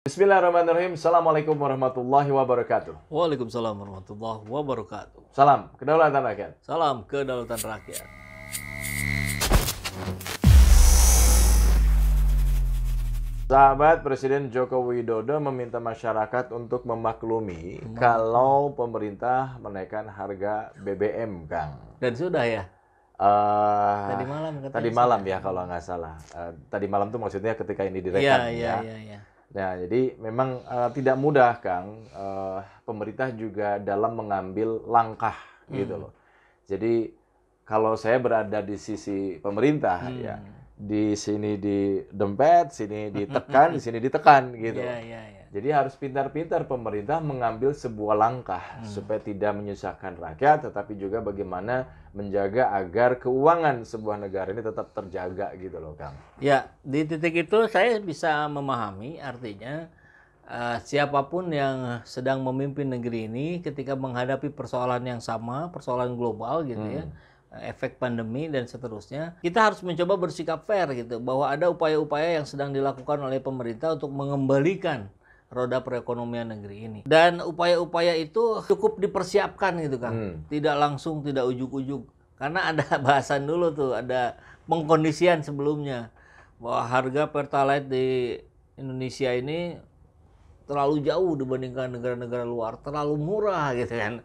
Bismillahirrahmanirrahim. Assalamualaikum warahmatullahi wabarakatuh. Waalaikumsalam warahmatullahi wabarakatuh. Salam kedaulatan rakyat. Salam kedaulatan rakyat. Sahabat Presiden Joko Widodo meminta masyarakat untuk memaklumi kalau pemerintah menaikkan harga BBM, Kang. Dan sudah ya? Tadi malam katanya Tadi malam ya kalau nggak salah. Tadi malam tuh maksudnya ketika ini direkam ya. Iya. Nah, jadi memang tidak mudah, Kang. Pemerintah juga dalam mengambil langkah gitu loh. Jadi kalau saya berada di sisi pemerintah ya, di sini didempet, sini ditekan, di sini ditekan gitu. Iya. Jadi harus pintar-pintar pemerintah mengambil sebuah langkah supaya tidak menyusahkan rakyat, tetapi juga bagaimana menjaga agar keuangan sebuah negara ini tetap terjaga gitu loh, Kang. Ya, di titik itu saya bisa memahami artinya siapapun yang sedang memimpin negeri ini ketika menghadapi persoalan yang sama, persoalan global gitu ya, efek pandemi dan seterusnya, kita harus mencoba bersikap fair gitu, bahwa ada upaya-upaya yang sedang dilakukan oleh pemerintah untuk mengembalikan roda perekonomian negeri ini. Dan upaya-upaya itu cukup dipersiapkan gitu kan. Tidak langsung, tidak ujuk-ujuk. Karena ada bahasan dulu tuh, ada pengkondisian sebelumnya. Bahwa harga Pertalite di Indonesia ini terlalu jauh dibandingkan negara-negara luar. Terlalu murah gitu kan.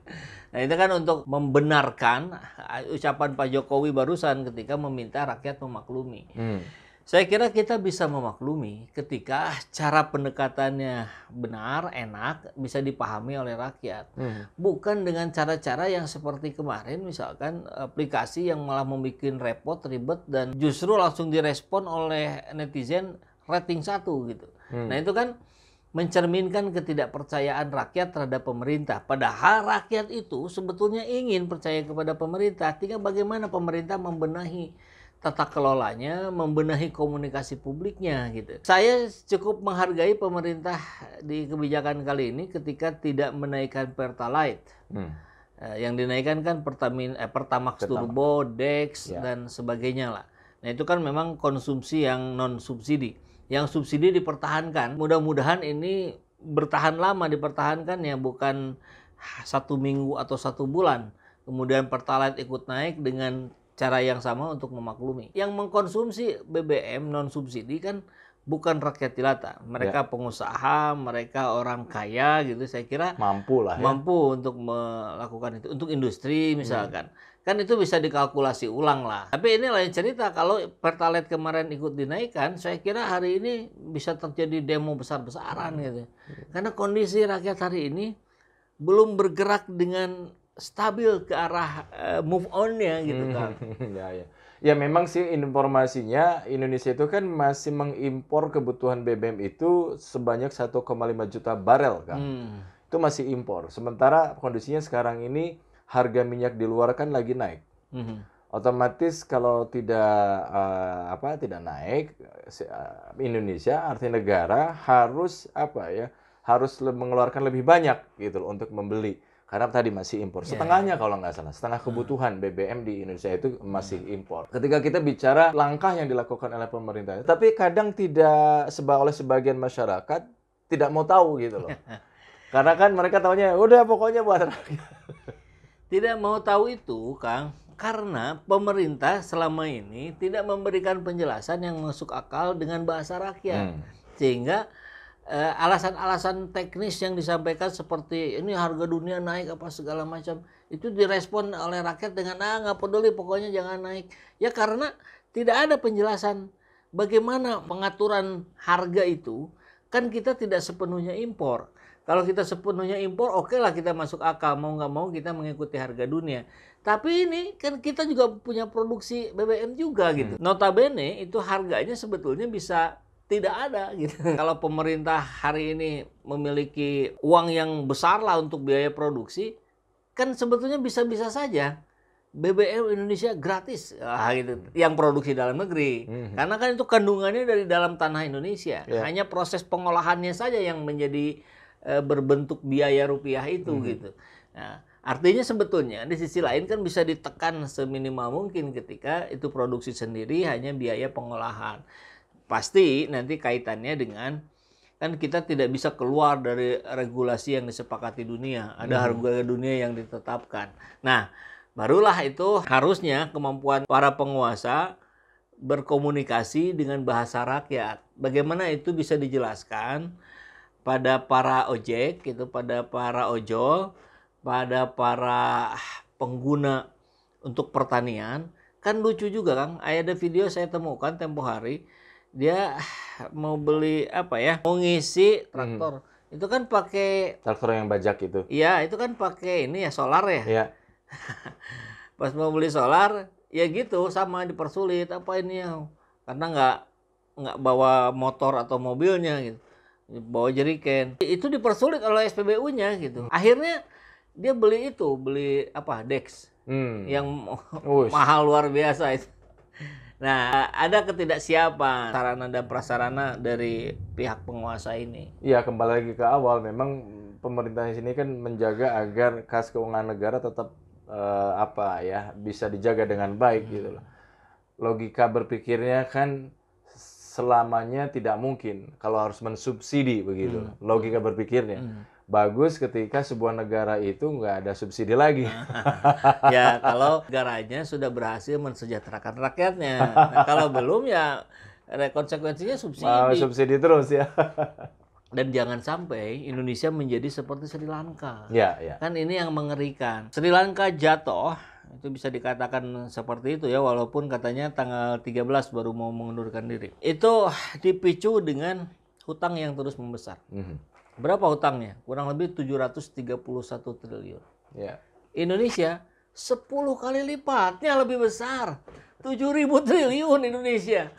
Nah itu kan untuk membenarkan ucapan Pak Jokowi barusan ketika meminta rakyat memaklumi. Saya kira kita bisa memaklumi ketika cara pendekatannya benar, enak, bisa dipahami oleh rakyat. Bukan dengan cara-cara yang seperti kemarin, misalkan aplikasi yang malah membuat repot, ribet, dan justru langsung direspon oleh netizen rating 1 gitu. Nah itu kan mencerminkan ketidakpercayaan rakyat terhadap pemerintah. Padahal rakyat itu sebetulnya ingin percaya kepada pemerintah. Tinggal bagaimana pemerintah membenahi tata kelolanya, membenahi komunikasi publiknya gitu. Saya cukup menghargai pemerintah di kebijakan kali ini ketika tidak menaikkan Pertalite. Yang dinaikkan kan Pertamax Turbo, Dex, dan sebagainya lah. Nah itu kan memang konsumsi yang non subsidi. Yang subsidi dipertahankan. Mudah-mudahan ini bertahan lama, dipertahankan ya, bukan 1 minggu atau 1 bulan. Kemudian Pertalite ikut naik dengan cara yang sama untuk memaklumi. Yang mengkonsumsi BBM non subsidi kan bukan rakyat jelata. Mereka pengusaha, mereka orang kaya gitu. Saya kira mampu lah ya. Mampu untuk melakukan itu. Untuk industri misalkan. Kan itu bisa dikalkulasi ulang lah. Tapi ini lain cerita. Kalau Pertalite kemarin ikut dinaikkan, saya kira hari ini bisa terjadi demo besar-besaran gitu. Karena kondisi rakyat hari ini belum bergerak dengan stabil ke arah move on-nya gitu kan. Ya memang sih informasinya Indonesia itu kan masih mengimpor kebutuhan BBM itu sebanyak 1,5 juta barel kan. Itu masih impor. Sementara kondisinya sekarang ini harga minyak di luar kan lagi naik. Otomatis kalau tidak naik, Indonesia artinya negara harus harus mengeluarkan lebih banyak gitu loh untuk membeli. Karena tadi masih impor. Setengahnya kalau nggak salah. Setengah kebutuhan BBM di Indonesia itu masih impor. Ketika kita bicara langkah yang dilakukan oleh pemerintah. Tapi kadang tidak oleh sebagian masyarakat tidak mau tahu gitu loh. Karena kan mereka taunya udah pokoknya buat rakyat. Tidak mau tahu itu, Kang. Karena pemerintah selama ini tidak memberikan penjelasan yang masuk akal dengan bahasa rakyat. Sehingga alasan-alasan teknis yang disampaikan seperti ini harga dunia naik apa segala macam itu direspon oleh rakyat dengan nggak peduli pokoknya jangan naik ya, karena tidak ada penjelasan bagaimana pengaturan harga itu. Kan kita tidak sepenuhnya impor. Kalau kita sepenuhnya impor, oke lah kita masuk akal, mau nggak mau kita mengikuti harga dunia. Tapi ini kan kita juga punya produksi BBM juga gitu. Notabene itu harganya sebetulnya bisa tidak ada gitu. Kalau pemerintah hari ini memiliki uang yang besar lah untuk biaya produksi, kan sebetulnya bisa-bisa saja BBM Indonesia gratis gitu. Yang produksi dalam negeri. Karena kan itu kandungannya dari dalam tanah Indonesia. Hanya proses pengolahannya saja yang menjadi berbentuk biaya rupiah itu gitu. Nah, artinya sebetulnya di sisi lain kan bisa ditekan seminimal mungkin ketika itu produksi sendiri hanya biaya pengolahan. Pasti nanti kaitannya dengan kan kita tidak bisa keluar dari regulasi yang disepakati dunia. Ada harga dunia yang ditetapkan. Nah, barulah itu harusnya kemampuan para penguasa berkomunikasi dengan bahasa rakyat. Bagaimana itu bisa dijelaskan pada para ojek, gitu, pada para ojol, pada para pengguna untuk pertanian. Kan lucu juga, Kang. Ada video saya temukan tempo hari. Dia mau beli apa ya? Mau ngisi traktor. Itu kan pakai Traktor yang bajak itu. iya, itu kan pakai ini ya, solar ya. Iya. Pas mau beli solar, ya gitu sama dipersulit apa ini ya. Karena nggak bawa motor atau mobilnya gitu. Bawa jeriken. Itu dipersulit oleh SPBU-nya gitu. Akhirnya dia beli apa? Dex. Yang mahal luar biasa itu. Nah, ada ketidaksiapan sarana dan prasarana dari pihak penguasa ini. Iya, kembali lagi ke awal, memang pemerintah di sini kan menjaga agar kas keuangan negara tetap bisa dijaga dengan baik gitu loh. Logika berpikirnya kan selamanya tidak mungkin kalau harus mensubsidi begitu. Logika berpikirnya. Bagus ketika sebuah negara itu nggak ada subsidi lagi. Ya, kalau negaranya sudah berhasil mensejahterakan rakyatnya. Nah, kalau belum ya konsekuensinya subsidi. Subsidi terus ya. Dan jangan sampai Indonesia menjadi seperti Sri Lanka. Ya, ya. Kan ini yang mengerikan. Sri Lanka jatuh, itu bisa dikatakan seperti itu ya, walaupun katanya tanggal 13 baru mau mengundurkan diri. Itu dipicu dengan hutang yang terus membesar. Berapa hutangnya? Kurang lebih 731 triliun. Ya. Indonesia 10 kali lipatnya lebih besar. 7.000 triliun Indonesia.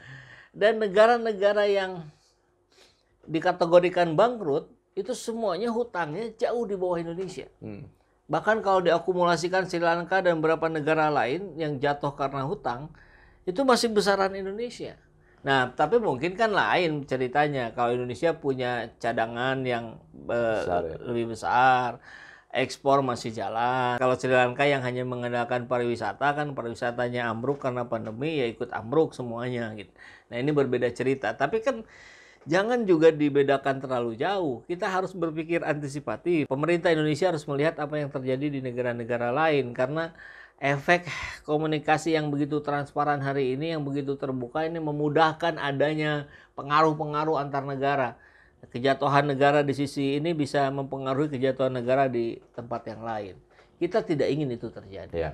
Dan negara-negara yang dikategorikan bangkrut, itu semuanya hutangnya jauh di bawah Indonesia. Bahkan kalau diakumulasikan Sri Lanka dan beberapa negara lain yang jatuh karena hutang, itu masih besaran Indonesia. Nah, tapi mungkin kan lain ceritanya. Kalau Indonesia punya cadangan yang lebih besar, ekspor masih jalan. Kalau Sri Lanka yang hanya mengandalkan pariwisata, kan pariwisatanya ambruk karena pandemi, ya ikut ambruk semuanya gitu. Nah, ini berbeda cerita. Tapi kan jangan juga dibedakan terlalu jauh. Kita harus berpikir antisipatif. Pemerintah Indonesia harus melihat apa yang terjadi di negara-negara lain, karena efek komunikasi yang begitu transparan hari ini, yang begitu terbuka ini memudahkan adanya pengaruh-pengaruh antar negara. Kejatuhan negara di sisi ini bisa mempengaruhi kejatuhan negara di tempat yang lain. Kita tidak ingin itu terjadi. Ya.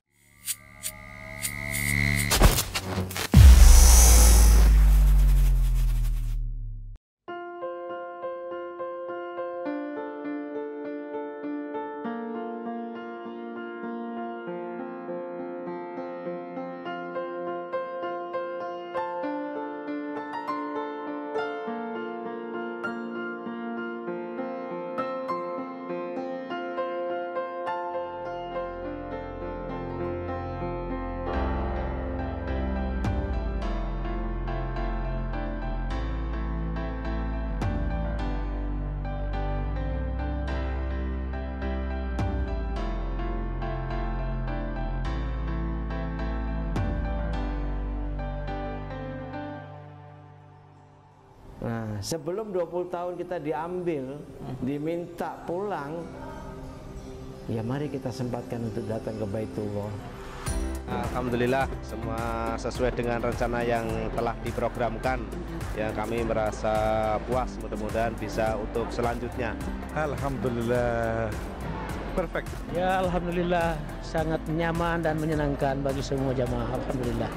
Nah, sebelum 20 tahun kita diambil, diminta pulang, ya mari kita sempatkan untuk datang ke Baitullah. Alhamdulillah, semua sesuai dengan rencana yang telah diprogramkan. Ya, kami merasa puas, mudah-mudahan bisa untuk selanjutnya. Alhamdulillah, perfect. Ya, alhamdulillah sangat nyaman dan menyenangkan bagi semua jamaah. Alhamdulillah.